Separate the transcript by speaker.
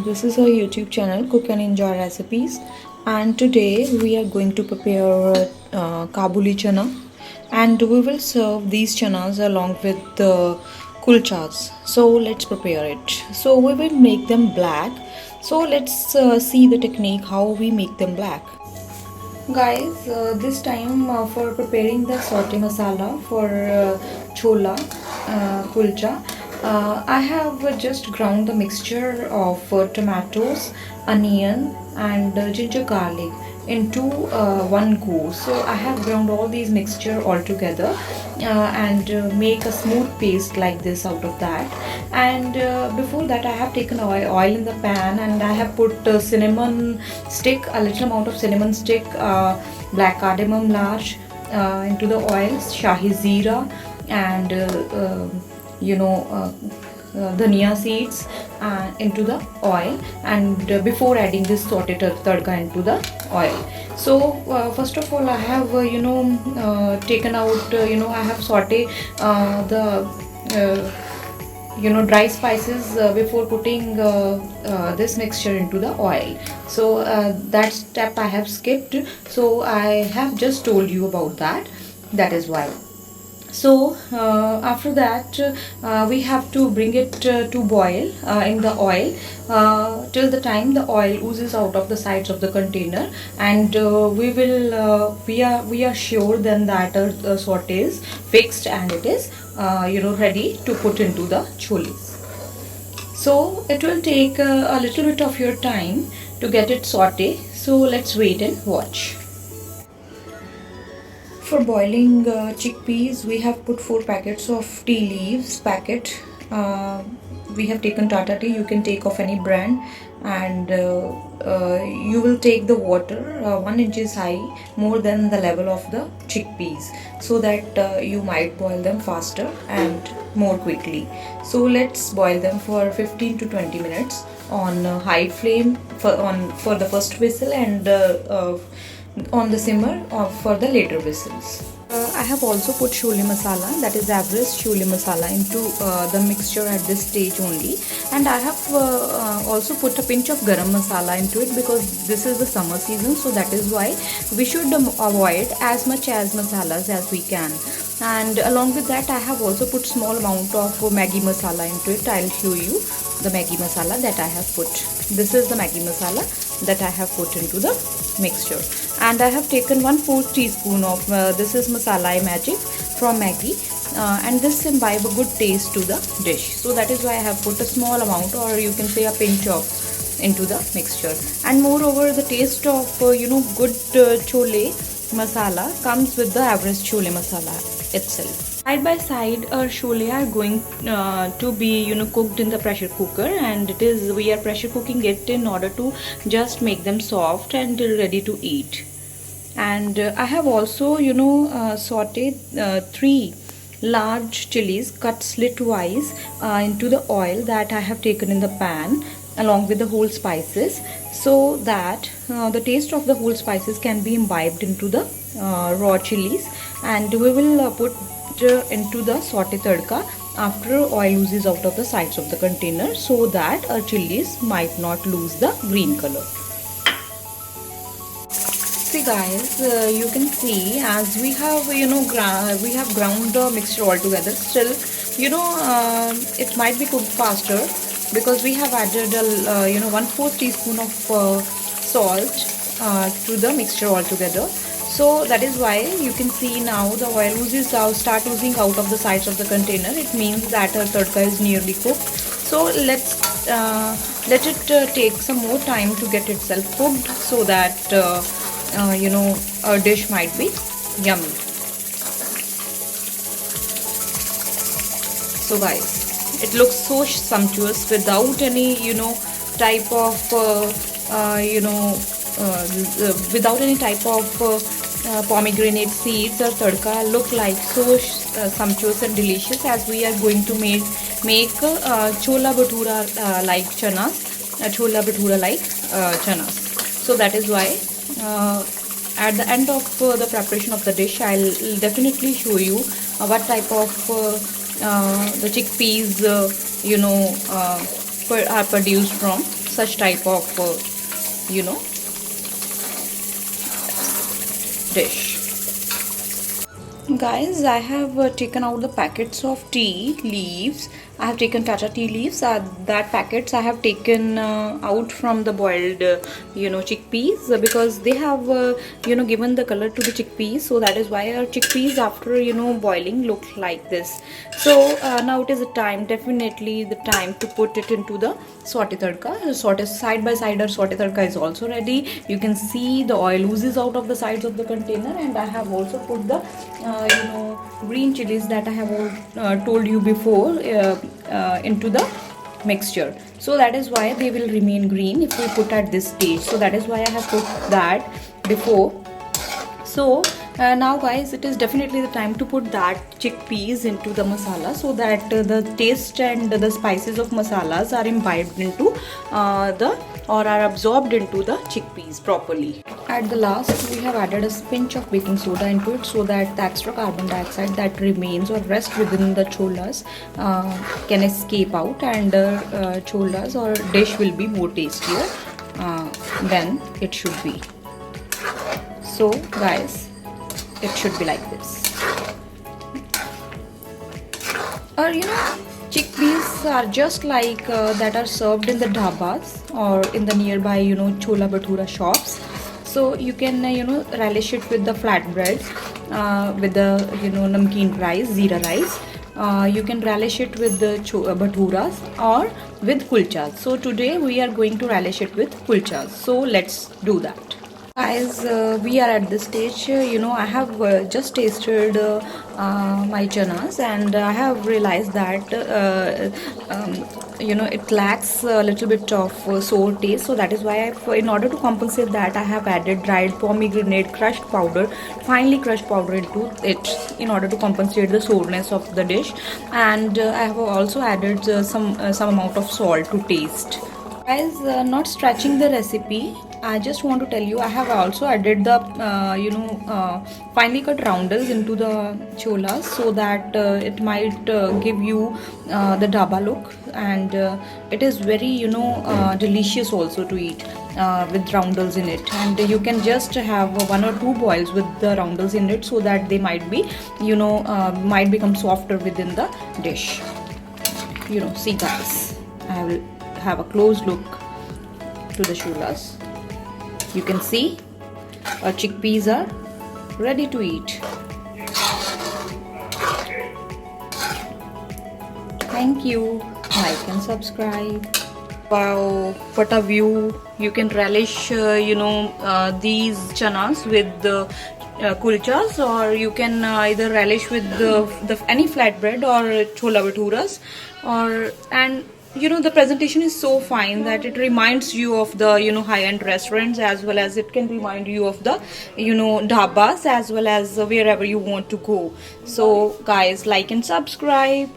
Speaker 1: This is our YouTube channel Cook and Enjoy Recipes, and today we are going to prepare Kabuli chana, and we will serve these chanas along with the kulchas. So let's prepare it. So we will make them black. So let's see the technique how we make them black. Guys, this time for preparing the saute masala for chola kulcha, I have just ground the mixture of tomatoes, onion and ginger garlic into one go. So I have ground all these mixture all together and make a smooth paste like this out of that. And before that I have taken oil in the pan, and I have put cinnamon stick, a little amount of cinnamon stick, black cardamom large into the oil, shahi zeera, and dhania seeds into the oil, and before adding this sauteed tadka into the oil. So first of all I have taken out, I have sauteed the dry spices before putting this mixture into the oil. So that step I have skipped, so I have just told you about that. That is why. So after that we have to bring it to boil in the oil till the time the oil oozes out of the sides of the container, and we are sure then that our saute is fixed and it is ready to put into the cholis. So it will take a little bit of your time to get it sauté. So let's wait and watch. For boiling chickpeas, we have put 4 packets of tea leaves packet. We have taken Tata tea. You can take of any brand, and you will take the water 1 inches high, more than the level of the chickpeas, so that you might boil them faster and more quickly. So let's boil them for 15 to 20 minutes on high flame for the first whistle, and on the simmer for the later whistles. I have also put chole masala, that is average chole masala, into the mixture at this stage only, and I have also put a pinch of garam masala into it, because this is the summer season, so that is why we should avoid as much as masalas as we can. And along with that I have also put small amount of Maggi masala into it. I'll show you the Maggi masala that I have put. This is the Maggi masala that I have put into the mixture, and I have taken 1/4 teaspoon of this is masala magic from Maggi, and this imbibe a good taste to the dish, so that is why I have put a small amount, or you can say a pinch of, into the mixture. And moreover, the taste of good chole masala comes with the average chole masala itself. Side by side, our chole are going to be cooked in the pressure cooker, and we are pressure cooking it in order to just make them soft and ready to eat. And I have also sauteed 3 large chilies cut slitwise into the oil that I have taken in the pan, along with the whole spices, so that the taste of the whole spices can be imbibed into the raw chilies. And we will put into the saute tadka after oil oozes out of the sides of the container, so that our chilies might not lose the green color. See guys, you can see as we have we have ground the mixture all together. Still it might be cooked faster, because we have added 1/4 teaspoon of salt to the mixture altogether. So that is why you can see now the oil oozes out, start oozing out of the sides of the container. It means that our tadka is nearly cooked. So let's let it take some more time to get itself cooked, so that our dish might be yummy. So guys, it looks so sumptuous without any type of without any type of pomegranate seeds. Or tadka look like so sumptuous and delicious, as we are going to make chola bhatura like chanas, chola bhatura like chanas. So that is why at the end of the preparation of the dish, I'll definitely show you what type of the chickpeas are produced from. such type of you know, dish. Guys, I have taken out the packets of tea leaves. I have taken Tata tea leaves. That packets I have taken out from the boiled, chickpeas, because they have, given the color to the chickpeas. So that is why our chickpeas after, boiling look like this. So now it is the time, definitely the time to put it into the saute tadka. Saute side by side, our saute tadka is also ready. You can see the oil oozes out of the sides of the container, and I have also put the green chilies that I have told you before into the mixture. So that is why they will remain green if we put at this stage. So that is why I have put that before. So now guys, it is definitely the time to put that chickpeas into the masala, so that the taste and the spices of masalas are imbibed into are absorbed into the chickpeas properly. At the last, we have added a pinch of baking soda into it, so that the extra carbon dioxide that remains or rests within the cholas can escape out, and cholas or dish will be more tastier than it should be. So guys, it should be like this. Or chickpeas are just like that are served in the dhabas or in the nearby chola bhatura shops. So you can relish it with the flatbread, with the namkeen rice, zeera rice. You can relish it with the bhaturas or with kulchas. So today we are going to relish it with kulchas. So let's do that. Guys, we are at this stage. I have just tasted my chanas, and I have realized that it lacks a little bit of sour taste. So that is why in order to compensate that, I have added dried pomegranate crushed powder, finely crushed powder into it, in order to compensate the sourness of the dish. And I have also added some amount of salt to taste. Guys, not stretching the recipe, I just want to tell you, I have also added the finely cut roundels into the cholas, so that it might give you the dhaba look, and it is very delicious also to eat with roundels in it. And you can just have 1 or 2 boils with the roundels in it, so that they might be might become softer within the dish. See guys, I will have a close look to the cholas. You can see our chickpeas are ready to eat. Thank you. Like and subscribe. Wow, what a view. You can relish these chanas with the kulchas, or you can either relish with the any flatbread or chola bhaturas, and the presentation is so fine that it reminds you of the high-end restaurants, as well as it can remind you of the dhabas, as well as wherever you want to go. So guys, like and subscribe.